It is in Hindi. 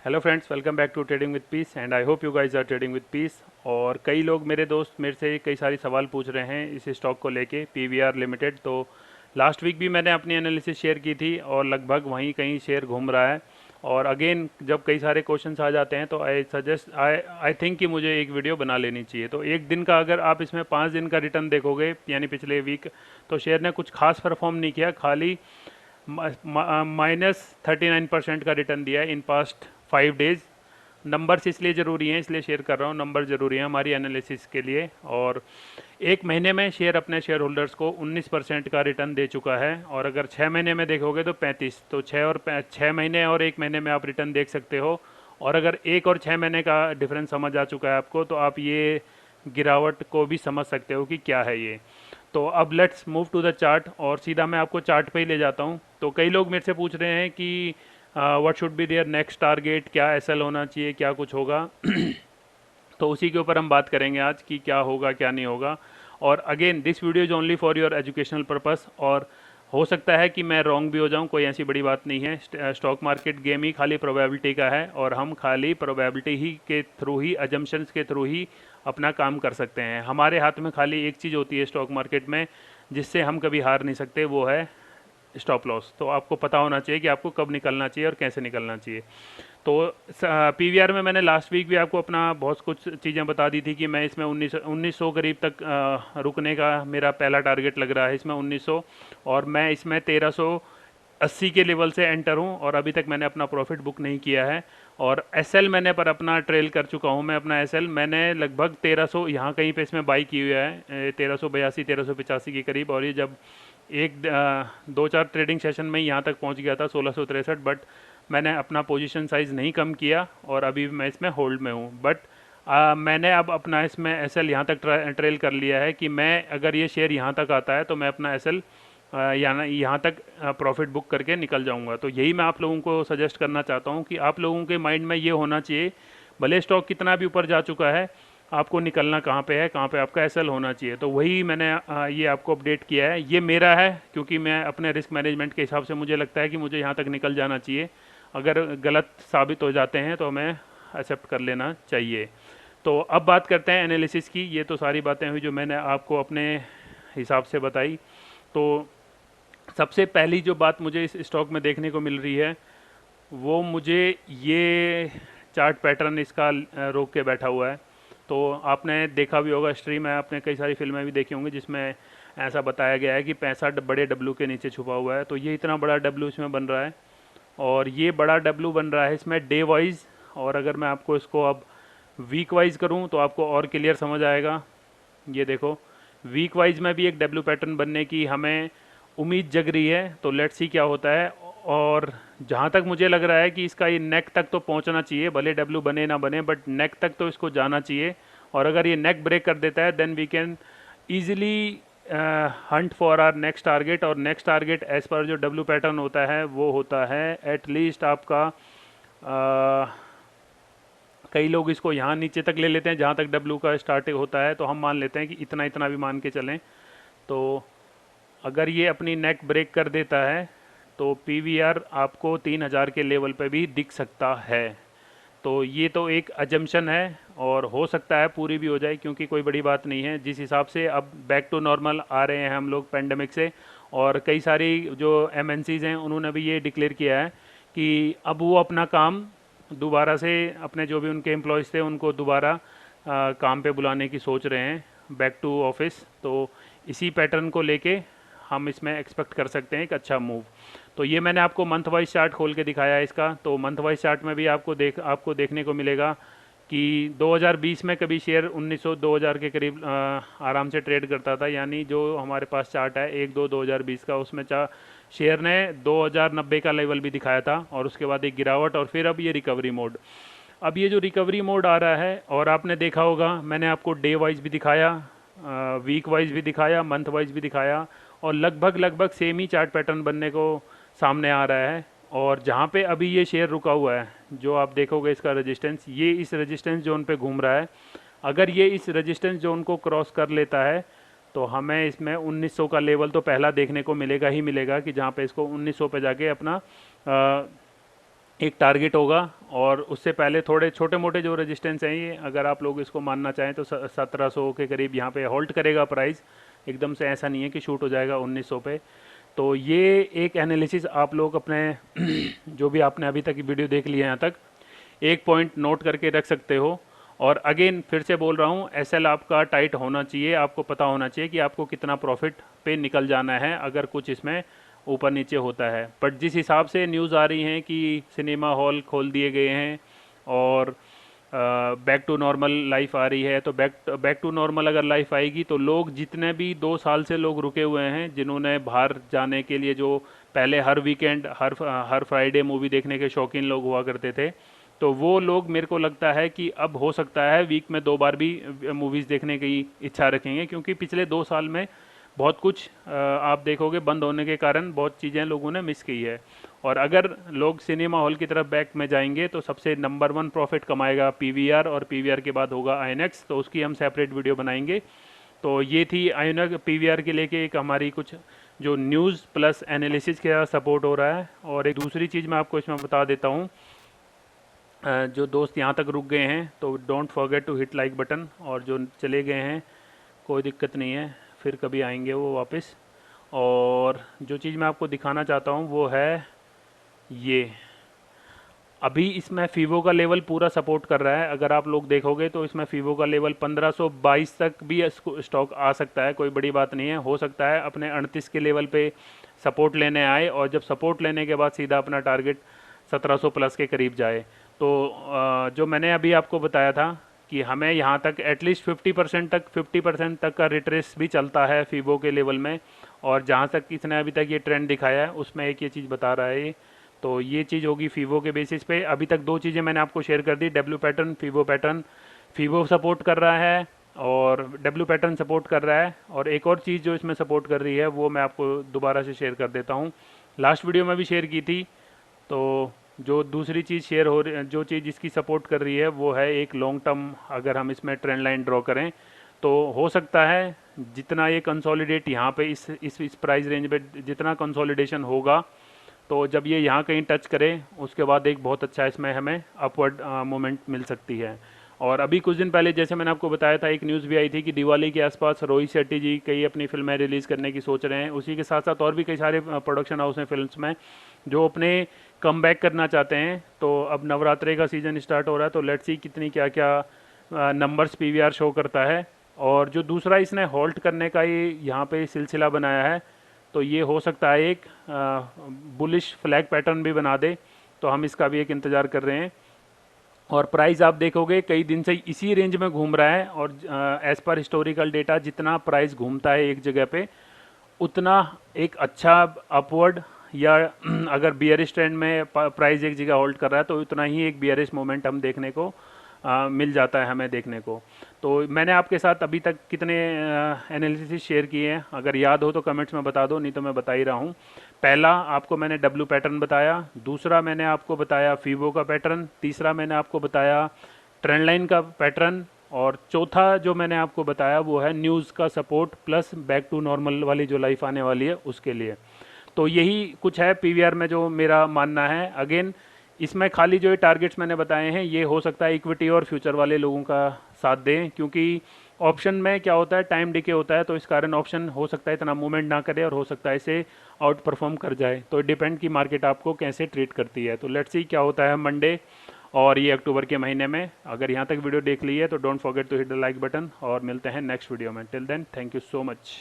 Hello friends, welcome back to trading with peace and I hope you guys are trading with peace. और कई लोग मेरे दोस्त मेरे से कई सारी सवाल पूछ रहे हैं इस स्टॉक को लेके, पीवीआर लिमिटेड। तो लास्ट वीक भी मैंने अपनी एनालिसिस शेयर की थी और लगभग वहीं कहीं शेयर घूम रहा है। और अगेन जब कई सारे क्वेश्चंस आ जाते हैं तो आई थिंक कि मुझे एक वीडियो बना लेनी चाहिए। तो एक दिन का अगर आप इसमें 5 दिन का रिटर्न देखोगे यानी पिछले वीक, तो शेयर ने कुछ खास परफॉर्म नहीं किया, खाली -39% का रिटर्न दिया है इन पास्ट 5 डेज। नंबर्स इसलिए ज़रूरी हैं, इसलिए शेयर कर रहा हूँ, नंबर ज़रूरी हैं हमारी एनालिसिस के लिए। और एक महीने में शेयर अपने शेयर होल्डर्स को 19% का रिटर्न दे चुका है, और अगर 6 महीने में देखोगे तो 35। तो 6 महीने और एक महीने में आप रिटर्न देख सकते हो। और अगर 1 और 6 महीने का डिफरेंस समझ आ चुका है आपको, तो आप ये गिरावट को भी समझ सकते हो कि क्या है ये। तो अब let's move to the chart, और सीधा मैं आपको चार्ट पे ही ले जाता हूँ। तो कई लोग मेरे से पूछ रहे हैं कि what should be their next target, क्या एसएल होना चाहिए, क्या कुछ होगा। तो उसी के ऊपर हम बात करेंगे आज कि क्या होगा क्या नहीं होगा। और again this video is only for your educational purpose, और हो सकता है कि मैं रॉन्ग भी हो जाऊं, कोई ऐसी बड़ी बात नहीं है। स्टॉक मार्केट गेम ही खाली प्रोबेबिलिटी का है, और हम खाली प्रोबेबिलिटी ही के थ्रू ही, अजम्पशंस के थ्रू ही अपना काम कर सकते हैं। हमारे हाथ में खाली एक चीज़ होती है स्टॉक मार्केट में जिससे हम कभी हार नहीं सकते, वो है स्टॉप लॉस। तो आपको पता होना चाहिए कि आपको कब निकलना चाहिए और कैसे निकलना चाहिए। तो पीवीआर में मैंने लास्ट वीक भी आपको अपना बहुत कुछ चीज़ें बता दी थी कि मैं इसमें 1900 करीब तक रुकने का मेरा पहला टारगेट लग रहा है इसमें 1900। और मैं इसमें 1380 के लेवल से एंटर हूँ, और अभी तक मैंने अपना प्रॉफिट बुक नहीं किया है। और एसएल मैंने पर अपना ट्रेल कर चुका हूँ। मैं अपना एसएल मैंने लगभग 1300 यहाँ कहीं पे इसमें बाई की हुआ है, 1382 1385 के करीब। और ये जब दो चार ट्रेडिंग सेशन में यहाँ तक पहुँच गया था 1663, बट मैंने अपना पोजीशन साइज़ नहीं कम किया और अभी मैं इसमें होल्ड में हूँ। बट मैंने अब अपना इसमें एसएल यहाँ तक ट्रेल कर लिया है कि मैं, अगर ये शेयर यहाँ तक आता है तो मैं अपना एसएल यहाँ तक प्रॉफिट बुक करके निकल जाऊँगा। तो यही मैं आप लोगों को सजेस्ट करना चाहता हूँ कि आप लोगों के माइंड में ये होना चाहिए, भले स्टॉक कितना भी ऊपर जा चुका है, आपको निकलना कहाँ पे है, कहाँ पे आपका एसएल होना चाहिए। तो वही मैंने ये आपको अपडेट किया है। ये मेरा है क्योंकि मैं अपने रिस्क मैनेजमेंट के हिसाब से मुझे लगता है कि मुझे यहाँ तक निकल जाना चाहिए। अगर गलत साबित हो जाते हैं तो हमें एक्सेप्ट कर लेना चाहिए। तो अब बात करते हैं एनालिसिस की। ये तो सारी बातें हुई जो मैंने आपको अपने हिसाब से बताई। तो सबसे पहली जो बात मुझे इस स्टॉक में देखने को मिल रही है, वो मुझे ये चार्ट पैटर्न इसका रोक के बैठा हुआ है। तो आपने देखा भी होगा, स्ट्रीम है, आपने कई सारी फिल्में भी देखी होंगी जिसमें ऐसा बताया गया है कि पैसा बड़े डब्लू के नीचे छुपा हुआ है। तो ये इतना बड़ा डब्लू इसमें बन रहा है, और ये बड़ा डब्लू बन रहा है इसमें डे वाइज। और अगर मैं आपको इसको अब वीक वाइज करूँ तो आपको और क्लियर समझ आएगा। ये देखो, वीक वाइज में भी एक डब्लू पैटर्न बनने की हमें उम्मीद जग रही है। तो लेट्स सी क्या होता है। और जहाँ तक मुझे लग रहा है कि इसका ये नेक तक तो पहुँचना चाहिए, भले डब्लू बने ना बने, बट नेक तक तो इसको जाना चाहिए। और अगर ये नेक ब्रेक कर देता है then we can easily hunt for our next target. और नेक्स्ट टारगेट एज पर जो डब्लू पैटर्न होता है वो होता है एटलीस्ट आपका, कई लोग इसको यहाँ नीचे तक ले लेते हैं जहाँ तक डब्लू का स्टार्ट होता है, तो हम मान लेते हैं कि इतना इतना भी मान के चलें। तो अगर ये अपनी नेक ब्रेक कर देता है तो पीवीआर आपको 3000 के लेवल पे भी दिख सकता है। तो ये तो एक अजम्पशन है, और हो सकता है पूरी भी हो जाए, क्योंकि कोई बड़ी बात नहीं है। जिस हिसाब से अब बैक टू नॉर्मल आ रहे हैं हम लोग पेंडेमिक से, और कई सारी जो एमएनसीज हैं उन्होंने भी ये डिक्लेयर किया है कि अब वो अपना काम दोबारा से, अपने जो भी उनके एम्प्लॉयज़ थे उनको दोबारा काम पे बुलाने की सोच रहे हैं, बैक टू ऑफिस। तो इसी पैटर्न को लेके हम इसमें एक्सपेक्ट कर सकते हैं एक अच्छा मूव। तो ये मैंने आपको मंथ वाइज चार्ट खोल के दिखाया है इसका। तो मंथ वाइज चार्ट में भी आपको देखने को मिलेगा कि 2020 में कभी शेयर 1900 2000 के करीब आराम से ट्रेड करता था। यानी जो हमारे पास चार्ट है 1/2/2020 का, उसमें शेयर ने 2090 का लेवल भी दिखाया था, और उसके बाद एक गिरावट, और फिर अब ये रिकवरी मोड। अब ये जो रिकवरी मोड आ रहा है, और आपने देखा होगा मैंने आपको डे वाइज भी दिखाया, वीक वाइज भी दिखाया, मंथ वाइज भी दिखाया, और लगभग लगभग सेम ही चार्ट पैटर्न बनने को सामने आ रहा है। और जहाँ पे अभी ये शेयर रुका हुआ है, जो आप देखोगे इसका रेजिस्टेंस, ये इस रेजिस्टेंस जोन पे घूम रहा है। अगर ये इस रेजिस्टेंस जोन को क्रॉस कर लेता है तो हमें इसमें 1900 का लेवल तो पहला देखने को मिलेगा ही मिलेगा, कि जहाँ पे इसको 1900 पे जाके अपना एक टारगेट होगा। और उससे पहले थोड़े छोटे मोटे जो रेजिस्टेंस हैं ये अगर आप लोग इसको मानना चाहें तो 1700 के करीब यहाँ पे होल्ड करेगा प्राइस, एकदम से ऐसा नहीं है कि शूट हो जाएगा 1900 पे। तो ये एक एनालिसिस आप लोग अपने जो भी आपने अभी तक वीडियो देख लिया यहाँ तक, एक पॉइंट नोट करके रख सकते हो। और अगेन फिर से बोल रहा हूँ, एसएल आपका टाइट होना चाहिए, आपको पता होना चाहिए कि आपको कितना प्रॉफिट पे निकल जाना है अगर कुछ इसमें ऊपर नीचे होता है। बट जिस हिसाब से न्यूज़ आ रही हैं कि सिनेमा हॉल खोल दिए गए हैं और बैक टू नॉर्मल लाइफ आ रही है, तो बैक टू नॉर्मल अगर लाइफ आएगी तो लोग जितने भी 2 साल से लोग रुके हुए हैं, जिन्होंने बाहर जाने के लिए, जो पहले हर वीकेंड हर फ्राइडे मूवी देखने के शौकीन लोग हुआ करते थे, तो वो लोग मेरे को लगता है कि अब हो सकता है वीक में 2 बार भी मूवीज़ देखने की इच्छा रखेंगे, क्योंकि पिछले 2 साल में बहुत कुछ आप देखोगे बंद होने के कारण बहुत चीज़ें लोगों ने मिस की है। और अगर लोग सिनेमा हॉल की तरफ बैक में जाएंगे तो सबसे नंबर 1 प्रॉफिट कमाएगा पीवीआर, और पीवीआर के बाद होगा आईनॉक्स, तो उसकी हम सेपरेट वीडियो बनाएंगे। तो ये थी आईनॉक्स पीवीआर के लेके एक हमारी कुछ जो न्यूज़ प्लस एनालिसिस का सपोर्ट हो रहा है। और एक दूसरी चीज़ मैं आपको इसमें बता देता हूँ, जो दोस्त यहाँ तक रुक गए हैं तो don't forget to hit like button, और जो चले गए हैं कोई दिक्कत नहीं है, फिर कभी आएंगे वो वापस। और जो चीज़ मैं आपको दिखाना चाहता हूँ वो है ये, अभी इसमें फीवो का लेवल पूरा सपोर्ट कर रहा है। अगर आप लोग देखोगे तो इसमें फीवो का लेवल 1522 तक भी स्टॉक आ सकता है, कोई बड़ी बात नहीं है। हो सकता है अपने 38 के लेवल पे सपोर्ट लेने आए, और जब सपोर्ट लेने के बाद सीधा अपना टारगेट 1700 प्लस के करीब जाए। तो जो मैंने अभी आपको बताया था कि हमें यहाँ तक एटलीस्ट 50% तक का रिट्रेस भी चलता है फीवो के लेवल में। और जहाँ तक इसने अभी तक ये ट्रेंड दिखाया है उसमें एक ये चीज़ बता रहा है ये, तो ये चीज़ होगी फीवो के बेसिस पे। अभी तक 2 चीज़ें मैंने आपको शेयर कर दी, डब्ल्यू पैटर्न फीवो सपोर्ट कर रहा है और डब्ल्यू पैटर्न सपोर्ट कर रहा है। और एक और चीज़ जो इसमें सपोर्ट कर रही है वो मैं आपको दोबारा से शेयर कर देता हूँ, लास्ट वीडियो में भी शेयर की थी। तो जो दूसरी चीज़ शेयर हो रही, जो चीज़ इसकी सपोर्ट कर रही है वो है एक लॉन्ग टर्म, अगर हम इसमें ट्रेंड लाइन ड्रॉ करें तो हो सकता है जितना ये कंसोलिडेट यहाँ पे इस प्राइस रेंज पे जितना कंसोलिडेशन होगा, तो जब ये यहाँ कहीं टच करे उसके बाद एक बहुत अच्छा इसमें हमें अपवर्ड मोमेंट मिल सकती है। और अभी कुछ दिन पहले जैसे मैंने आपको बताया था, एक न्यूज़ भी आई थी कि दिवाली के आसपास रोहित शेट्टी जी कई अपनी फिल्में रिलीज़ करने की सोच रहे हैं। उसी के साथ साथ और भी कई सारे प्रोडक्शन हाउस हैं फिल्म्स में जो अपने कम बैक करना चाहते हैं। तो अब नवरात्रे का सीज़न स्टार्ट हो रहा है, तो लेट्स सी कितनी क्या क्या नंबर्स पीवीआर शो करता है। और जो दूसरा इसने होल्ड करने का ये यहाँ पे सिलसिला बनाया है, तो ये हो सकता है एक बुलिश फ्लैग पैटर्न भी बना दे, तो हम इसका भी एक इंतज़ार कर रहे हैं। और प्राइस आप देखोगे कई दिन से इसी रेंज में घूम रहा है, और एज़ पर हिस्टोरिकल डेटा जितना प्राइस घूमता है एक जगह पे उतना एक अच्छा अपवर्ड, या अगर बियरिश ट्रेंड में प्राइस एक जगह होल्ड कर रहा है तो उतना ही एक बियरिश मोमेंट हम देखने को मिल जाता है हमें देखने को। तो मैंने आपके साथ अभी तक कितने एनालिसिस शेयर किए हैं, अगर याद हो तो कमेंट्स में बता दो, नहीं तो मैं बता ही रहा हूँ। पहला आपको मैंने डब्ल्यू पैटर्न बताया, दूसरा मैंने आपको बताया फीवो का पैटर्न, तीसरा मैंने आपको बताया ट्रेंड लाइन का पैटर्न, और चौथा जो मैंने आपको बताया वो है न्यूज़ का support plus back to normal वाली जो लाइफ आने वाली है उसके लिए। तो यही कुछ है पीवीआर में जो मेरा मानना है। अगेन इसमें खाली जो ये टारगेट्स मैंने बताए हैं ये हो सकता है इक्विटी और फ्यूचर वाले लोगों का साथ दें, क्योंकि ऑप्शन में क्या होता है टाइम डिके होता है, तो इस कारण ऑप्शन हो सकता है इतना मूवमेंट ना करे और हो सकता है इसे आउट परफॉर्म कर जाए। तो डिपेंड की मार्केट आपको कैसे ट्रीट करती है। तो लेट्स सी क्या होता है मंडे और ये अक्टूबर के महीने में। अगर यहाँ तक वीडियो देख ली है तो don't forget to hit the like button, और मिलते हैं नेक्स्ट वीडियो में। Till then thank you so much.